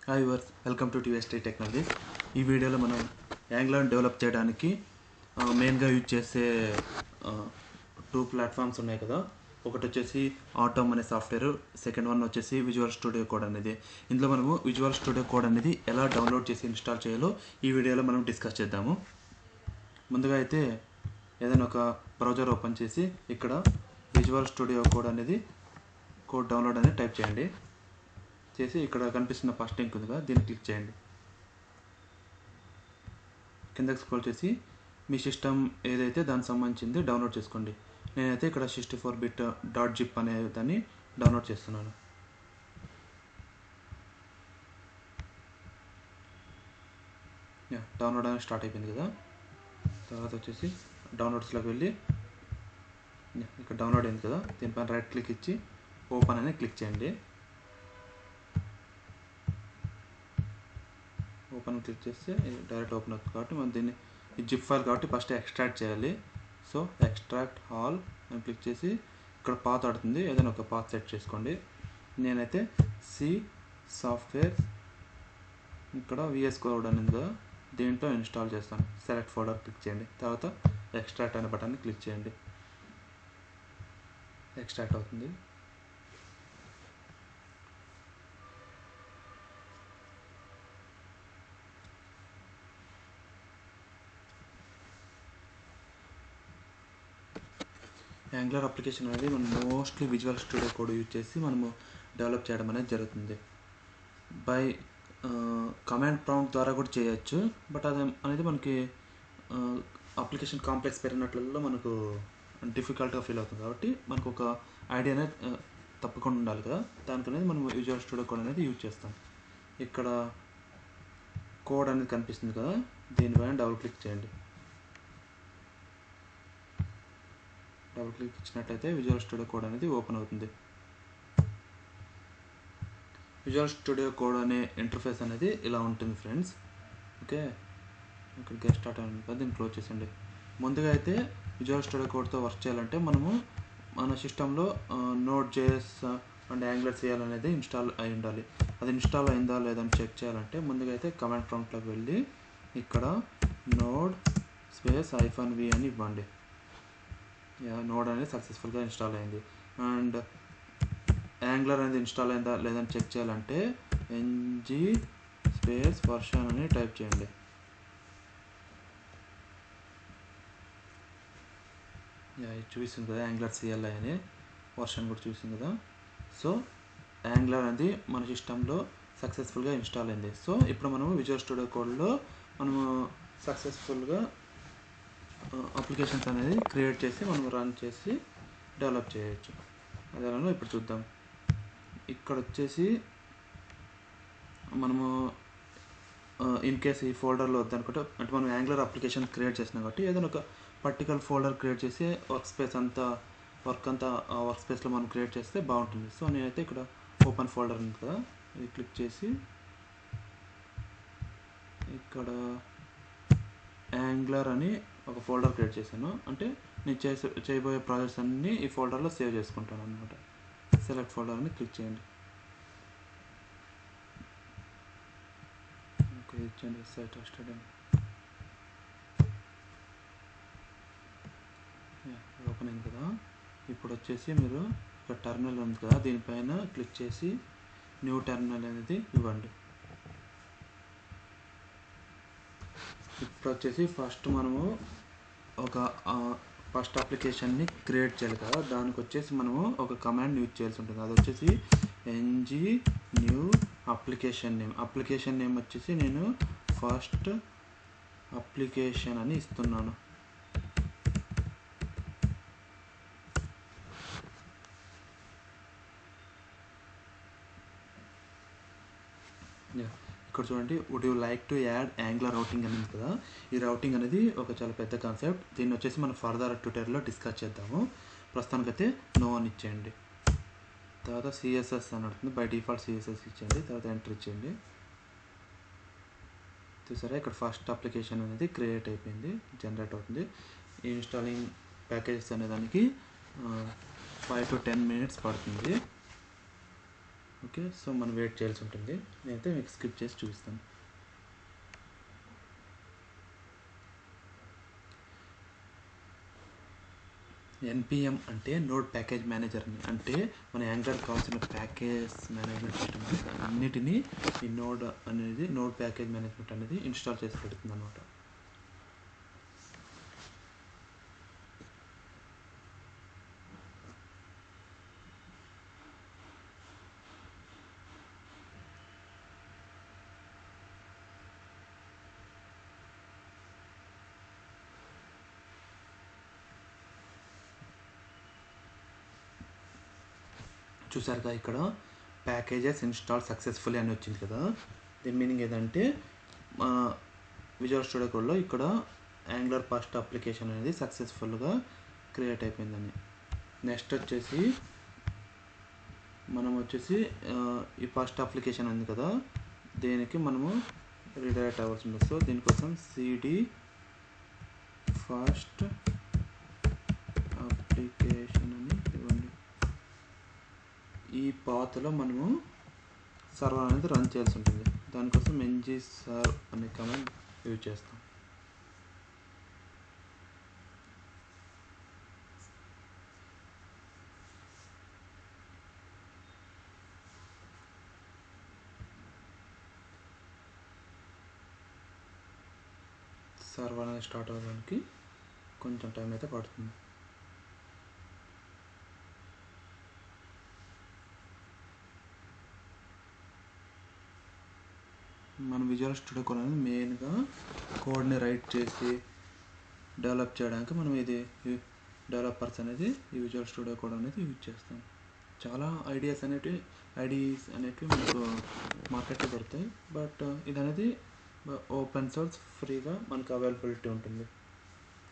Hi viewers welcome to Tvs Tree Technologies. ఈ వీడియోలో మనం యాంగ్లర్ డెవలప్ చేయడానికి మెయిన్గా యూజ్ చేసే టూ ప్లాట్ఫామ్స్ ఉన్నాయి కదా. ఒకటి వచ్చేసి ఆటోమ్ అనే సాఫ్ట్వేర్, సెకండ్ వన్ వచ్చేసి విజువల్ స్టూడియో కోడ్ అనేది. ఇందులో మనము విజువల్ స్టూడియో కోడ్ అనేది ఎలా డౌన్లోడ్ చేసి ఇన్స్టాల్ చేయాలో ఈ వీడియోలో మనం డిస్కస్ చేద్దాము. ముందుగా అయితే ఏదైనా ఒక బ్రౌజర్ ఓపెన్ చేసి ఇక్కడ విజువల్ స్టూడియో కోడ్ అనేది డౌన్లోడ్ అనేది టైప్ చేయండి. చేసి ఇక్కడ కనిపిస్తున్న ఫస్ట్ లింక్ ఉందిగా, దీన్ని క్లిక్ చేయండి. కిందకి స్క్రోల్ చేసి మీ సిస్టమ్ ఏదైతే దానికి సంబంధించింది డౌన్లోడ్ చేసుకోండి. నేనైతే ఇక్కడ 64-bit .zip అనే దాన్ని డౌన్లోడ్ చేస్తున్నాను. డౌన్లోడ్ అనేది స్టార్ట్ అయిపోయింది కదా. తర్వాత వచ్చేసి డౌన్లోడ్స్లోకి వెళ్ళి ఇక్కడ డౌన్లోడ్ అయింది కదా, దీనిపైన రైట్ క్లిక్ ఇచ్చి ఓపెన్ అని క్లిక్ చేయండి. ఓపెన్ క్లిక్ చేస్తే డైరెక్ట్ ఓపెన్ అవుతుంది కాబట్టి మనం దీన్ని జిప్ ఫైల్ కాబట్టి ఫస్ట్ ఎక్స్ట్రాక్ట్ చేయాలి. సో ఎక్స్ట్రాక్ట్ ఆల్ అని క్లిక్ చేసి ఇక్కడ పాత్ ఆడుతుంది, ఏదైనా ఒక పాత్ సెట్ చేసుకోండి. నేనైతే సి సాఫ్ట్వేర్ ఇక్కడ విఎస్ కోడ్ అనేది కదా, దీంట్లో ఇన్స్టాల్ చేస్తాను. సెలెక్ట్ ఫోల్డర్ క్లిక్ చేయండి. తర్వాత ఎక్స్ట్రాక్ట్ అనే బటన్ని క్లిక్ చేయండి. ఎక్స్ట్రాక్ట్ అవుతుంది. యాంగ్లర్ అప్లికేషన్ అనేది మనం mostly visual studio code use చేసి మనము డెవలప్ చేయడం అనేది జరుగుతుంది. బై కమాండ్ ప్రాంప్ట్ ద్వారా కూడా చేయొచ్చు, బట్ అది అనేది మనకి అప్లికేషన్ కాంప్లెక్స్ పెరిగినట్లలో మనకు డిఫికల్ట్గా ఫీల్ అవుతుంది. కాబట్టి మనకు ఒక ఐడియా అనేది తప్పకుండా ఉండాలి కదా, దానికి అనేది మనం విజువల్ స్టూడియో కోడ్ అనేది యూజ్ చేస్తాం. ఇక్కడ కోడ్ అనేది కనిపిస్తుంది కదా, దీనిపైన డబుల్ క్లిక్ చేయండి. డబుల్ క్లిక్ ఇచ్చినట్లయితే విజువల్ స్టూడియో కోడ్ అనేది ఓపెన్ అవుతుంది. విజువల్ స్టూడియో కోడ్ అనే ఇంటర్ఫేస్ అనేది ఇలా ఉంటుంది ఫ్రెండ్స్. ఓకే, ఇక్కడ గెట్ స్టార్ట్ అయింది కదా, దీన్ని క్లోజ్ చేసండి. ముందుగా అయితే విజువల్ స్టూడియో కోడ్తో వర్క్ చేయాలంటే మనము మన సిస్టంలో Node.js అండ్ యాంగ్లర్ చేయాలనేది ఇన్స్టాల్ అయి ఉండాలి. అది ఇన్స్టాల్ అయిందా లేదని చెక్ చేయాలంటే ముందుగా అయితే కమాండ్ ప్రాంప్ట్లోకి వెళ్ళి ఇక్కడ node -v అని ఇవ్వండి. నోడ్ అనేది సక్సెస్ఫుల్గా ఇన్స్టాల్ అయింది. అండ్ యాంగ్లర్ అనేది ఇన్స్టాల్ అయిందా లేదని చెక్ చేయాలంటే ng-version అని టైప్ చేయండి. ఇది చూపిస్తుంది కదా యాంగ్లర్ CLI అని వర్షన్ కూడా చూసింది కదా. సో యాంగ్లర్ అనేది మన సిస్టంలో సక్సెస్ఫుల్గా ఇన్స్టాల్ అయింది. సో ఇప్పుడు మనము విజువల్ స్టూడియో కోడ్లో మనము సక్సెస్ఫుల్గా అప్లికేషన్స్ అనేది క్రియేట్ చేసి మనం రన్ చేసి డెవలప్ చేయొచ్చు. అదేలా ఇప్పుడు చూద్దాం. ఇక్కడ వచ్చేసి మనము ఇన్ కేస్ ఈ ఫోల్డర్లో వద్దనుకుంటే, అంటే మనం యాంగ్లర్ అప్లికేషన్ క్రియేట్ చేసినాం కాబట్టి ఏదైనా ఒక పర్టికులర్ ఫోల్డర్ క్రియేట్ చేసి వర్క్ స్పేస్ అంతా ఆ వర్క్ స్పేస్లో మనం క్రియేట్ చేస్తే బాగుంటుంది. సో నేనైతే ఇక్కడ ఓపెన్ ఫోల్డర్ ఉంది కదా, ఇది క్లిక్ చేసి ఇక్కడ యాంగ్లర్ అని ఒక ఫోల్డర్ క్రియేట్ చేశాను. అంటే నేను చేయబోయే ప్రాజెక్ట్స్ అన్నీ ఈ ఫోల్డర్లో సేవ్ చేసుకుంటాను అనమాట. సెలెక్ట్ ఫోల్డర్ అని క్లిక్ చేయండి. ఓకే, ఇచ్చండి సైట్ హోస్టెడ్ అని ఓపెన్ అయింది కదా. ఇప్పుడు వచ్చేసి మీరు ఇక్కడ టెర్మినల్ ఉంది కదా, దీనిపైన క్లిక్ చేసి న్యూ టెర్మినల్ అనేది ఇవ్వండి. ఇప్పుడు వచ్చేసి ఫస్ట్ మనము ఒక ఫస్ట్ అప్లికేషన్ని క్రియేట్ చేయాలి కదా, దానికి వచ్చేసి మనము ఒక కమాండ్ యూజ్ చేయాల్సి ఉంటుంది. అది వచ్చేసి ng-new అప్లికేషన్ నేమ్ వచ్చేసి నేను ఫస్ట్ అప్లికేషన్ అని ఇస్తున్నాను. ఇక్కడ చూడండి, would you like to add angular routing అనేది కదా. ఈ రౌటింగ్ అనేది ఒక చాలా పెద్ద కాన్సెప్ట్. దీన్ని వచ్చేసి మనం ఫర్దర్ ట్యూటోరియల్లో డిస్కస్ చేద్దాము. ప్రస్తుతానికైతే నో అని ఇచ్చేయండి. తర్వాత CSS అని అడుగుతుంది, బై డిఫాల్ట్ CSS ఇచ్చేయండి. తర్వాత ఎంటర్ ఇచ్చేయండి. చూసారా, ఇక్కడ ఫస్ట్ అప్లికేషన్ అనేది క్రియేట్ అయిపోయింది, జనరేట్ అవుతుంది. ఈ ఇన్స్టాలింగ్ ప్యాకేజెస్ అనే దానికి 5 to 10 minutes పడుతుంది. ఓకే, సో మనం వెయిట్ చేయాల్సి ఉంటుంది. నేనైతే మీకు స్కిప్ చేసి చూపిస్తాను. ఎన్పిఎం అంటే నోడ్ ప్యాకేజ్ మేనేజర్ అని, అంటే మన యాంకర్ కావాల్సిన ప్యాకేజ్ మేనేజ్మెంట్ సిస్టమ్ అన్నిటినీ ఈ నోడ్ ప్యాకేజ్ మేనేజ్మెంట్ అనేది ఇన్స్టాల్ చేసి పెడుతుంది అనమాట. చూసారుగా ఇక్కడ ప్యాకేజెస్ ఇన్స్టాల్ సక్సెస్ఫుల్లీ అని వచ్చింది కదా. దీని మీనింగ్ ఏదంటే విజువల్ స్టూడియో కోడ్లో ఇక్కడ యాంగులర్ ఫస్ట్ అప్లికేషన్ అనేది సక్సెస్ఫుల్గా క్రియేట్ అయిపోయిందని. నెక్స్ట్ వచ్చేసి మనం ఈ ఫస్ట్ అప్లికేషన్ ఉంది కదా, దీనికి మనము రీడైరెక్ట్ అవ్వాల్సి ఉంటుంది. సో దీనికోసం సిడి ఫస్ట్ అప్లికేషన్ అని ఇవ్వండి. ఈ పాత్లో మనము సర్వర్ అనేది రన్ చేయాల్సి ఉంటుంది. దానికోసం ngserv అనే కమాండ్ యూజ్ చేస్తాం. సర్వర్ అనేది స్టార్ట్ అవ్వడానికి కొంచెం టైం అయితే పడుతుంది. మన విజువల్ స్టూడియో కోడ్ అనేది మెయిన్గా కోడ్ని రైట్ చేసి డెవలప్ చేయడానికి మనం ఇది డెవలపర్స్ అనేది ఈ విజువల్ స్టూడియో కోడ్ అనేది యూజ్ చేస్తాం. చాలా ఐడియాస్ అనేటివి మనకు మార్కెట్లో దొరుకుతాయి. బట్ ఇది అనేది ఓపెన్ సోర్స్ ఫ్రీగా మనకు అవైలబిలిటీ ఉంటుంది.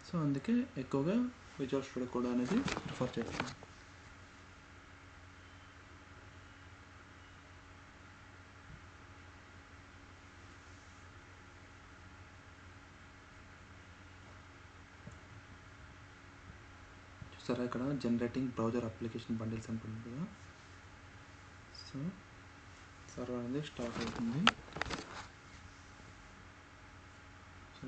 సో అందుకే ఎక్కువగా విజువల్ స్టూడియో కోడ్ అనేది ప్రిఫర్ చేస్తాం. సరే, ఇక్కడ జనరేటింగ్ బ్రౌజర్ అప్లికేషన్ బండిల్స్ అంటుంది కదా. సో సర్వర్ అనేది స్టార్ట్ అవుతుంది. సో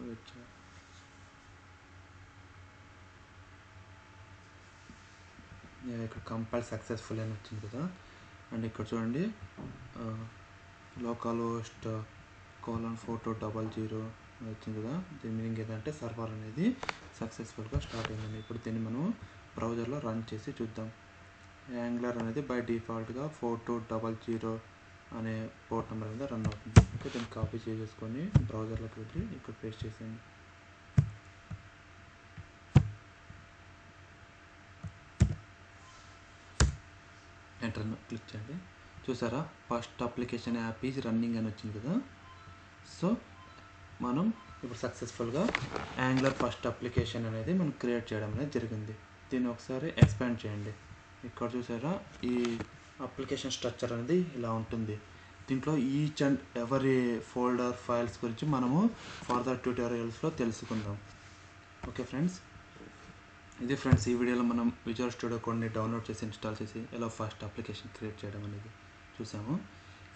నేను ఇక్కడ కంపైల్ సక్సెస్ఫుల్ అని వచ్చింది కదా. అండ్ ఇక్కడ చూడండి లోకల్ హోస్ట్ :4000 వచ్చింది కదా. దీని మీనింగ్ ఏంటంటే సర్వర్ అనేది సక్సెస్ఫుల్గా స్టార్ట్ అయిందండి. ఇప్పుడు దీన్ని మనం బ్రౌజర్లో రన్ చేసి చూద్దాం. యాంగులర్ అనేది బై డిఫాల్ట్గా 4200 అనే పోర్ట్ నెంబర్ మీద రన్ అవుతుంది. ఓకే, దీన్ని కాపీ చేసుకొని బ్రౌజర్లోకి వెళ్ళి ఇక్కడ పేస్ట్ చేసేయండి. ఎంటర్ క్లిక్ చేయండి. చూసారా, first application app is running అని వచ్చింది కదా. సో మనం ఇప్పుడు సక్సెస్ఫుల్గా యాంగులర్ ఫస్ట్ అప్లికేషన్ అనేది మనం క్రియేట్ చేయడం అనేది జరిగింది. దీన్ని ఒకసారి ఎక్స్పాండ్ చేయండి. ఇక్కడ చూసారా, ఈ అప్లికేషన్ స్ట్రక్చర్ అనేది ఇలా ఉంటుంది. దీంట్లో each and every folder files గురించి మనము ఫర్దర్ ట్యూటోరియల్స్లో తెలుసుకుందాం. ఓకే ఫ్రెండ్స్, ఇది ఫ్రెండ్స్ ఈ వీడియోలో మనం విజువల్ స్టూడియో కోడ్ని డౌన్లోడ్ చేసి ఇన్స్టాల్ చేసి ఎలా ఫస్ట్ అప్లికేషన్ క్రియేట్ చేయడం అనేది చూసాము.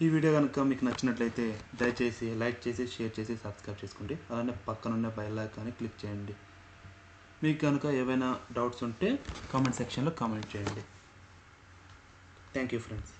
ఈ వీడియో కనుక మీకు నచ్చినట్లయితే దయచేసి లైక్ చేసి షేర్ చేసి సబ్స్క్రైబ్ చేసుకోండి. అలానే పక్కనున్న బెల్ ఐకాన్ని క్లిక్ చేయండి. మీకు కనుక ఏవైనా డౌట్స్ ఉంటే కామెంట్ సెక్షన్లో కామెంట్ చేయండి. Thank you friends.